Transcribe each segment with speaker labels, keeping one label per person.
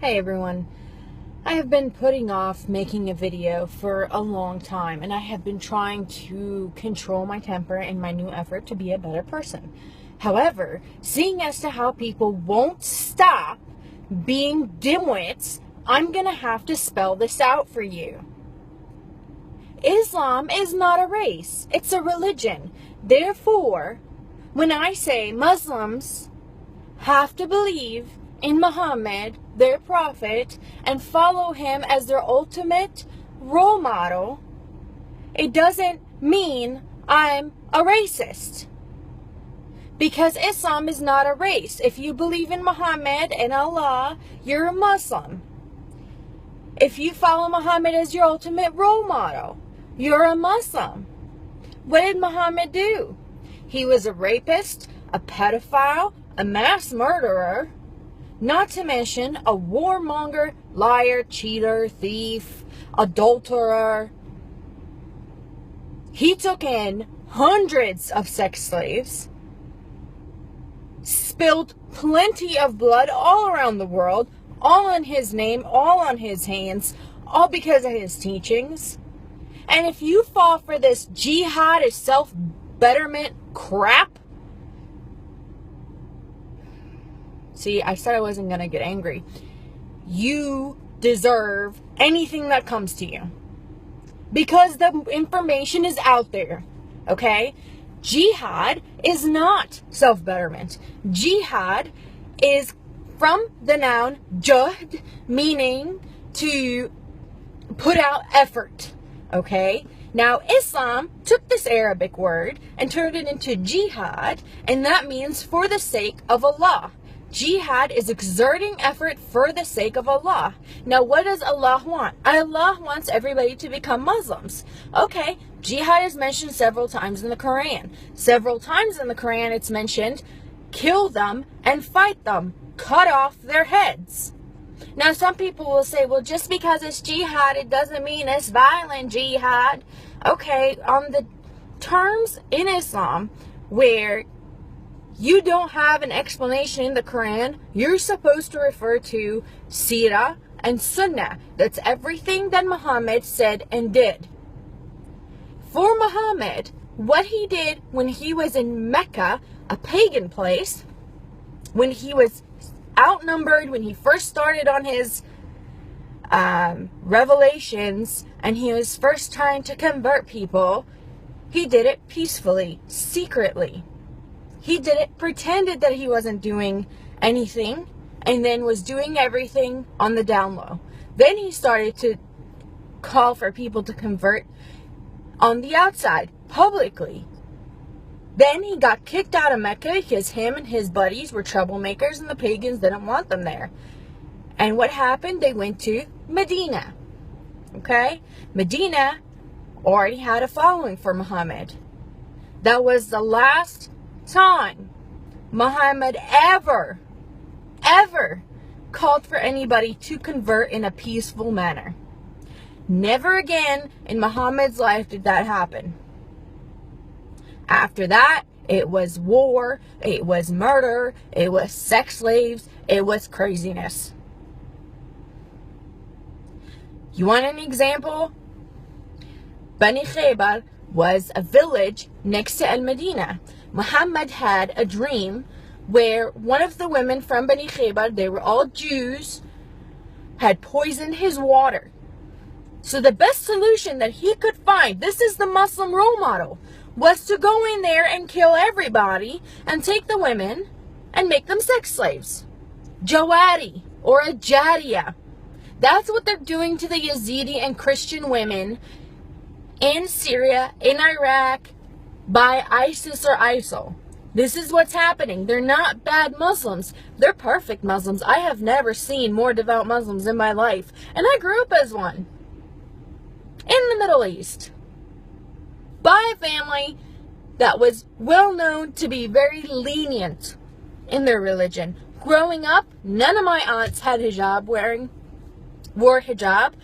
Speaker 1: Hey everyone, I have been putting off making a video for a long time, and I have been trying to control my temper in my new effort to be a better person. However, seeing as to how people won't stop being dimwits, I'm gonna have to spell this out for you. Islam is not a race, it's a religion. Therefore, when I say Muslims have to believe in Muhammad, their prophet, and follow him as their ultimate role model, it doesn't mean I'm a racist. Because Islam is not a race. If you believe in Muhammad and Allah, you're a Muslim. If you follow Muhammad as your ultimate role model, you're a Muslim. What did Muhammad do? He was a rapist, a pedophile, a mass murderer, not to mention a warmonger, liar, cheater, thief, adulterer. He took in hundreds of sex slaves, spilled plenty of blood all around the world, all in his name, all on his hands, all because of his teachings. And if you fall for this jihad is self-betterment crap, see, I said I wasn't going to get angry. You deserve anything that comes to you. Because the information is out there. Okay? Jihad is not self-betterment. Jihad is from the noun juhd, meaning to put out effort. Okay? Now, Islam took this Arabic word and turned it into jihad, and that means for the sake of Allah. Jihad is exerting effort for the sake of Allah. Now, what does Allah want? Allah wants everybody to become Muslims. Okay, jihad is mentioned several times in the Quran. Several times in the Quran it's mentioned, kill them and fight them. Cut off their heads. Now, some people will say, well, just because it's jihad, it doesn't mean it's violent jihad. Okay, on the terms in Islam where you don't have an explanation in the Quran, you're supposed to refer to Sirah and Sunnah. That's everything that Muhammad said and did. For Muhammad, what he did when he was in Mecca, a pagan place, when he was outnumbered, when he first started on his revelations and he was first trying to convert people, he did it peacefully, secretly. He did it, pretended that he wasn't doing anything, and then was doing everything on the down low. Then he started to call for people to convert on the outside, publicly. Then he got kicked out of Mecca because him and his buddies were troublemakers and the pagans didn't want them there. And what happened? They went to Medina. Okay? Medina already had a following for Muhammad. That was the last time Muhammad ever called for anybody to convert in a peaceful manner. Never again in Muhammad's life did that happen. After that, it was war, it was murder, it was sex slaves, it was craziness. You want an example? Bani Khaybar was a village next to Al-Medina. Muhammad had a dream where one of the women from Bani Khaybar, they were all Jews, had poisoned his water. So the best solution that he could find, this is the Muslim role model, was to go in there and kill everybody and take the women and make them sex slaves. Jawari or a Jariya. That's what they're doing to the Yazidi and Christian women in Syria, in Iraq, by ISIS or ISIL. This is what's happening. They're not bad Muslims. They're perfect Muslims. I have never seen more devout Muslims in my life. And I grew up as one. In the Middle East. By a family that was well known to be very lenient in their religion. Growing up, none of my aunts had wore hijab.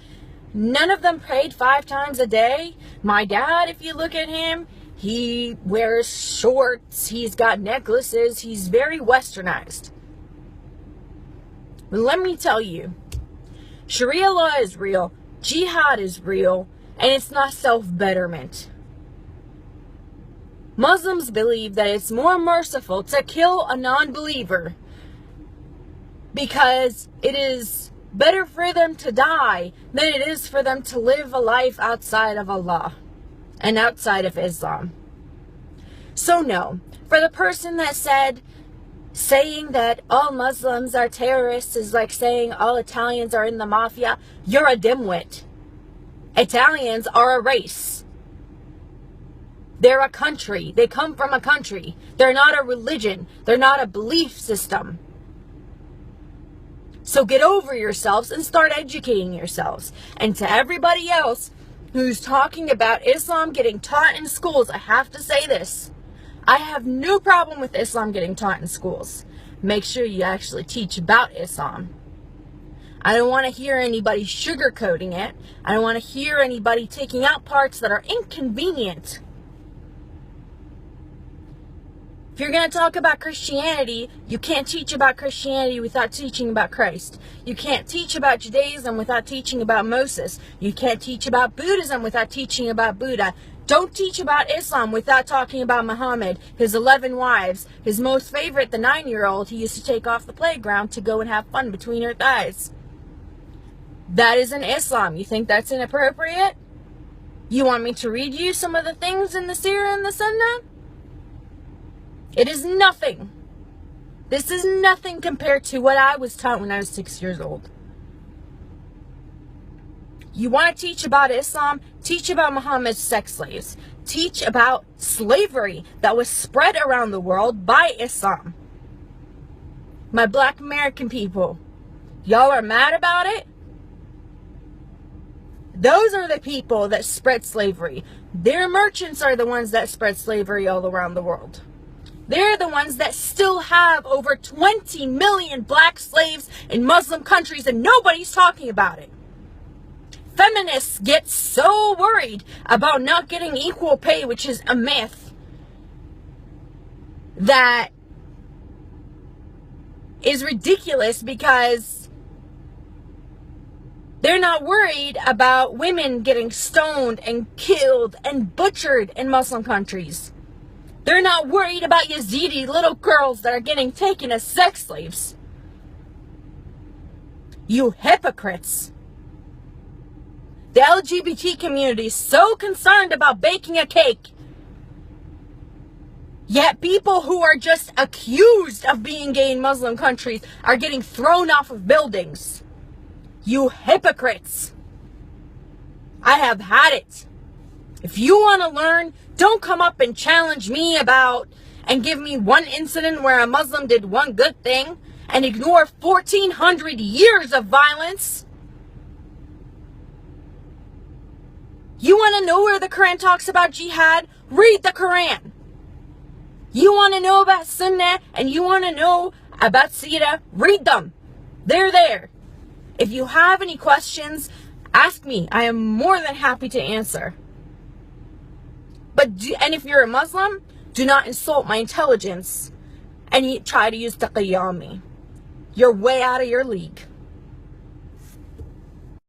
Speaker 1: None of them prayed 5 times a day. My dad, if you look at him, he wears shorts, he's got necklaces, he's very westernized. But let me tell you, Sharia law is real. Jihad is real. And it's not self-betterment. Muslims believe that it's more merciful to kill a non-believer because it is better for them to die than it is for them to live a life outside of Allah and outside of Islam. So no, for the person that said saying that all Muslims are terrorists is like saying all Italians are in the mafia, you're a dimwit. Italians are a race. They're a country. They come from a country. They're not a religion. They're not a belief system. So get over yourselves and start educating yourselves. And to everybody else who's talking about Islam getting taught in schools, I have to say this. I have no problem with Islam getting taught in schools. Make sure you actually teach about Islam. I don't want to hear anybody sugarcoating it. I don't want to hear anybody taking out parts that are inconvenient. If you're going to talk about Christianity, you can't teach about Christianity without teaching about Christ. You can't teach about Judaism without teaching about Moses. You can't teach about Buddhism without teaching about Buddha. Don't teach about Islam without talking about Muhammad, his 11 wives, his most favorite, the 9-year-old he used to take off the playground to go and have fun between her thighs. That isn't Islam. You think that's inappropriate? You want me to read you some of the things in the Sirah and the Sunnah? It is nothing. This is nothing compared to what I was taught when I was 6 years old. You want to teach about Islam? Teach about Muhammad's sex slaves. Teach about slavery that was spread around the world by Islam. My black American people, y'all are mad about it? Those are the people that spread slavery. Their merchants are the ones that spread slavery all around the world. They're the ones that still have over 20 million black slaves in Muslim countries and nobody's talking about it. Feminists get so worried about not getting equal pay, which is a myth, that is ridiculous because they're not worried about women getting stoned and killed and butchered in Muslim countries. They're not worried about Yazidi little girls that are getting taken as sex slaves. You hypocrites. The LGBT community is so concerned about baking a cake. Yet people who are just accused of being gay in Muslim countries are getting thrown off of buildings. You hypocrites. I have had it. If you want to learn, don't come up and challenge me about and give me one incident where a Muslim did one good thing and ignore 1,400 years of violence. You want to know where the Quran talks about jihad? Read the Quran. You want to know about Sunnah and you want to know about Sirah? Read them. They're there. If you have any questions, ask me. I am more than happy to answer. And if you're a Muslim, do not insult my intelligence and try to use taqiyya on me. You're way out of your league.